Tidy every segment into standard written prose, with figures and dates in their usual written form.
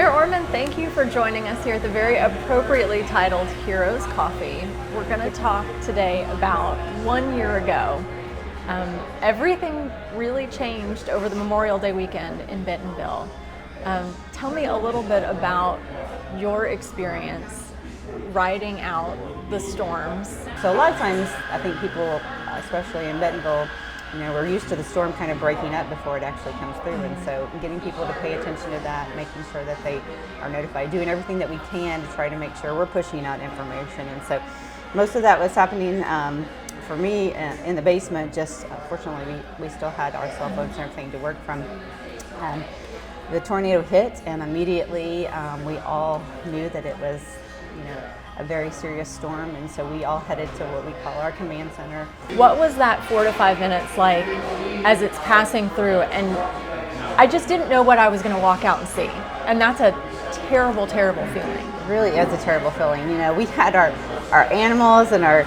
Mayor Orman, thank you for joining us here at the very appropriately titled Heroes Coffee. We're going to talk today about 1 year ago. Everything really changed over the Memorial Day weekend in Bentonville. Tell me a little bit about your experience riding out the storms. So a lot of times I think people, especially in Bentonville, we're used to the storm kind of breaking up before it actually comes through, and so getting people to pay attention to that, making sure that they are notified, doing everything that we can to try to make sure we're pushing out information. And so most of that was happening for me in the basement. Just fortunately we still had our cell phones and everything to work from. The tornado hit, and immediately we all knew that it was a very serious storm, and so we all headed to what we call our command center. What was that 4 to 5 minutes like as it's passing through? And I just didn't know what I was going to walk out and see, and that's a terrible, terrible feeling. It really is a terrible feeling. We had our animals and our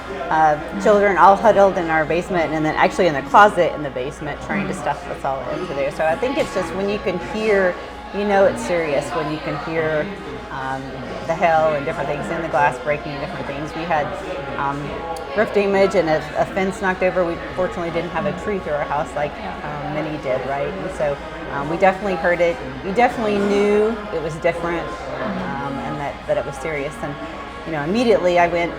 children all huddled in our basement, and then actually in the closet in the basement trying to stuff us all into there. So I think it's just when you can hear, it's serious, when you can hear the hail and different things, and the glass breaking and different things. We had roof damage and a fence knocked over. We fortunately didn't have a tree through our house like many did, right? And so we definitely heard it. We definitely knew it was different, and that it was serious. And immediately I went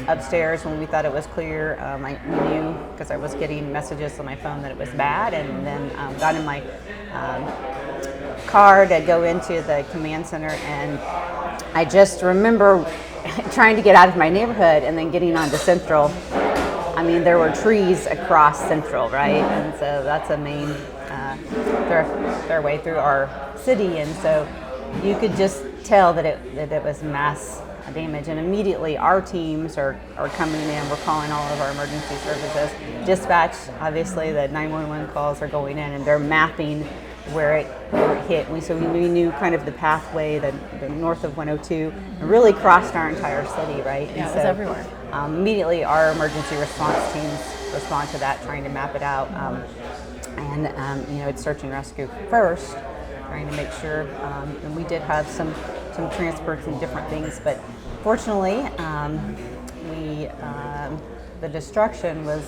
upstairs when we thought it was clear. I knew because I was getting messages on my phone that it was bad, and then got in my car to go into the command center, and I just remember trying to get out of my neighborhood and then getting onto Central. I mean, there were trees across Central, right? And so that's a main thoroughway through our city, and so you could just tell that it was mass damage. And immediately our teams are coming in. We're calling all of our emergency services. Dispatch, obviously the 911 calls are going in, and they're mapping where it hit. So we knew kind of the pathway, the north of 102, and really crossed our entire city, right? Yeah, it was everywhere. Immediately our emergency response teams respond to that, trying to map it out. It's search and rescue first, trying to make sure, and we did have some transports and different things, but fortunately the destruction was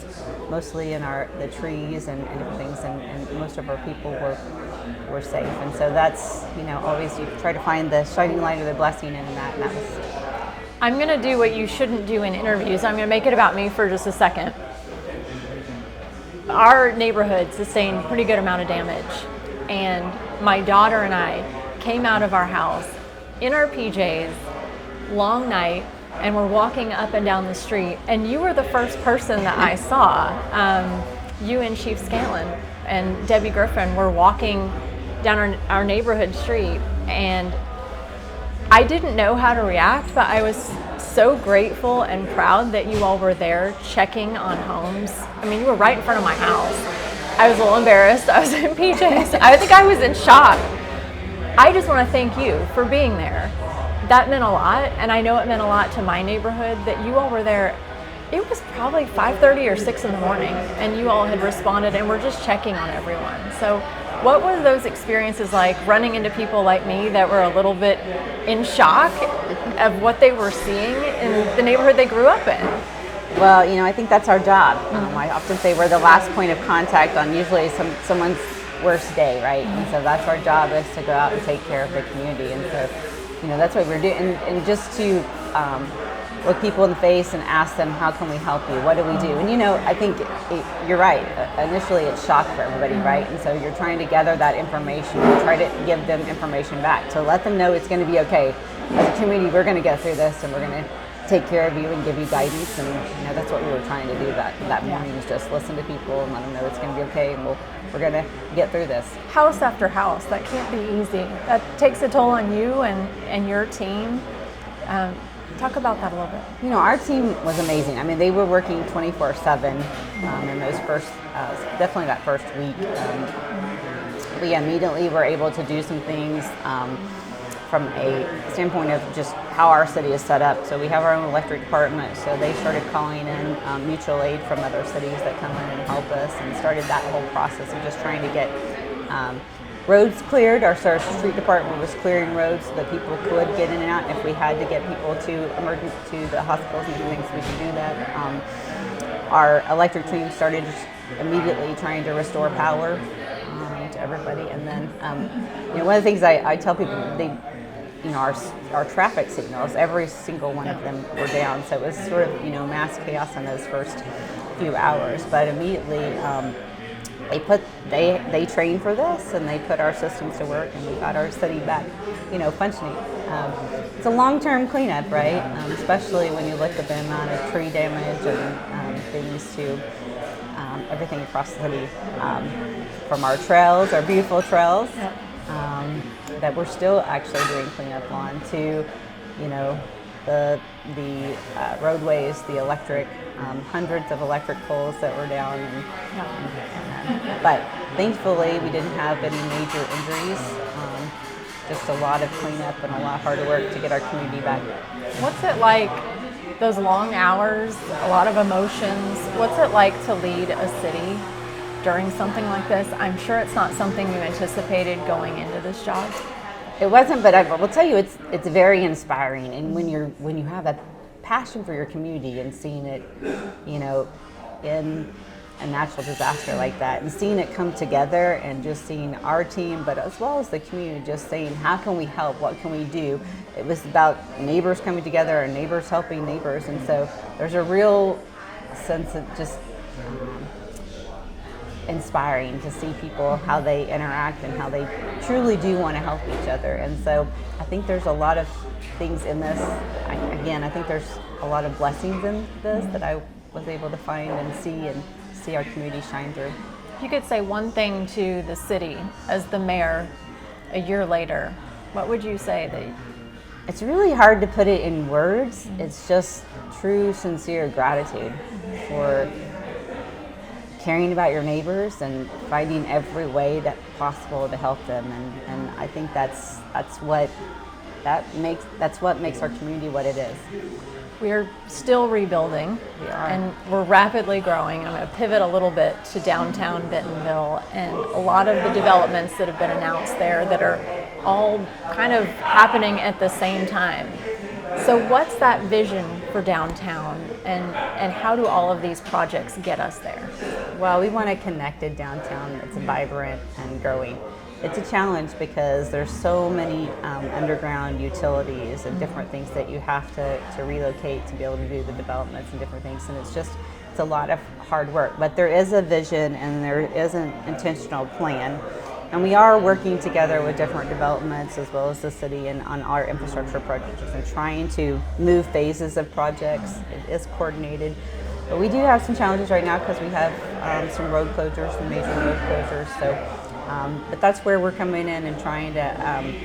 mostly in the trees and different things, and most of our people were safe. And so that's, always you try to find the shining light or the blessing in that. And that was. I'm going to do what you shouldn't do in interviews. I'm going to make it about me for just a second. Our neighborhood sustained a pretty good amount of damage, and my daughter and I came out of our house in our PJs, long night, and we're walking up and down the street, and you were the first person that I saw. You and Chief Scanlon and Debbie Griffin were walking down our neighborhood street, and I didn't know how to react, but I was so grateful and proud that you all were there checking on homes. I mean, you were right in front of my house. I was a little embarrassed. I was in PJs. I think I was in shock. I just want to thank you for being there. That meant a lot, and I know it meant a lot to my neighborhood that you all were there. It was probably 5:30 or 6 in the morning, and you all had responded, and we're just checking on everyone. So what were those experiences like, running into people like me that were a little bit in shock of what they were seeing in the neighborhood they grew up in? Well, I think that's our job. I often say we're the last point of contact on usually someone's worst day, right? And so that's our job, is to go out and take care of the community. And so that's what we're doing, and just to look people in the face and ask them, how can we help you? What do we do? And I think you're right. Initially, it's shock for everybody, right? And so you're trying to gather that information and try to give them information back to let them know it's going to be okay. As a community, we're going to get through this, and we're going to take care of you and give you guidance. And that's what we were trying to do that morning, is just listen to people and let them know it's going to be okay, and we're going to get through this. House after house, that can't be easy. That takes a toll on you and your team. Talk about that a little bit. Our team was amazing. I mean, they were working 24/7 in those definitely that first week. We immediately were able to do some things from a standpoint of just how our city is set up. So we have our own electric department, so they started calling in mutual aid from other cities that come in and help us, and started that whole process of just trying to get roads cleared. Our street department was clearing roads so that people could get in and out. If we had to get people to the hospitals and things, we could do that. Our electric team started just immediately trying to restore power to everybody. And then, one of the things I tell people, our traffic signals, every single one of them were down. So it was sort of, mass chaos in those first few hours. But immediately, they trained for this, and they put our systems to work, and we got our city back, functioning. It's a long-term cleanup, right? Especially when you look at the amount of tree damage and things to everything across the city, from our trails, our beautiful trails, that we're still actually doing cleanup on, to, the roadways, the electric, hundreds of electric poles that were down. But thankfully, we didn't have any major injuries. Just a lot of cleanup and a lot of hard work to get our community back. What's it like, those long hours, a lot of emotions? What's it like to lead a city during something like this? I'm sure it's not something you anticipated going into this job. It wasn't, but I will tell you, it's very inspiring. And when you have a passion for your community and seeing it, in a natural disaster like that, and seeing it come together, and just seeing our team, but as well as the community, just saying, how can we help? What can we do? It was about neighbors coming together and neighbors helping neighbors. And so there's a real sense of just inspiring to see people, how they interact and how they truly do want to help each other. And so I think there's a lot of things in this. I think there's a lot of blessings in this that I was able to find and see our community shine through. If you could say one thing to the city as the mayor a year later, what would you say? It's really hard to put it in words. It's just true, sincere gratitude for caring about your neighbors and finding every way that possible to help them. And I think that's what makes our community what it is. We're still rebuilding, and we're rapidly growing. I'm going to pivot a little bit to downtown Bentonville and a lot of the developments that have been announced there that are all kind of happening at the same time. So what's that vision for downtown, and how do all of these projects get us there? Well, we want a connected downtown that's vibrant and growing. It's a challenge because there's so many underground utilities and different things that you have to relocate to be able to do the developments and different things, and it's a lot of hard work. But there is a vision and there is an intentional plan, and we are working together with different developments as well as the city and on our infrastructure projects and trying to move phases of projects. It is coordinated. But we do have some challenges right now because we have some road closures, some major road closures. So. But that's where we're coming in and trying to,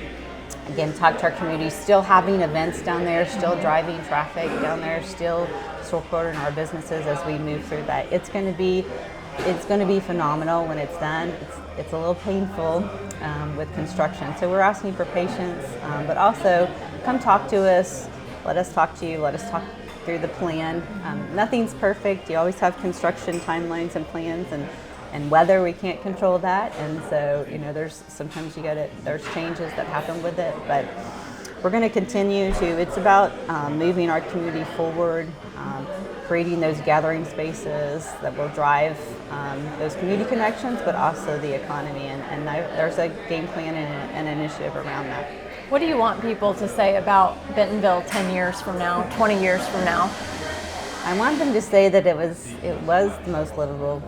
again, talk to our community, still having events down there, still driving traffic down there, still supporting our businesses as we move through that. It's going to be phenomenal when it's done. It's a little painful with construction. So we're asking for patience, but also come talk to us. Let us talk to you. Let us talk through the plan. Nothing's perfect. You always have construction timelines and plans, and weather, we can't control that, and so there's sometimes there's changes that happen with it, but we're going to continue to. It's about moving our community forward, creating those gathering spaces that will drive those community connections, but also the economy, and there's a game plan and an initiative around that. What do you want people to say about Bentonville 10 years from now, 20 years from now? I want them to say that it was the most livable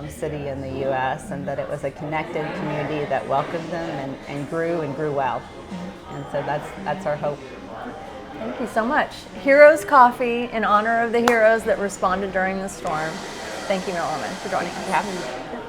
city in the U.S. and that it was a connected community that welcomed them and grew well. And so that's our hope. Thank you so much. Heroes Coffee in honor of the heroes that responded during the storm. Thank you, Mayor Orman, for joining us. Thank you for having me.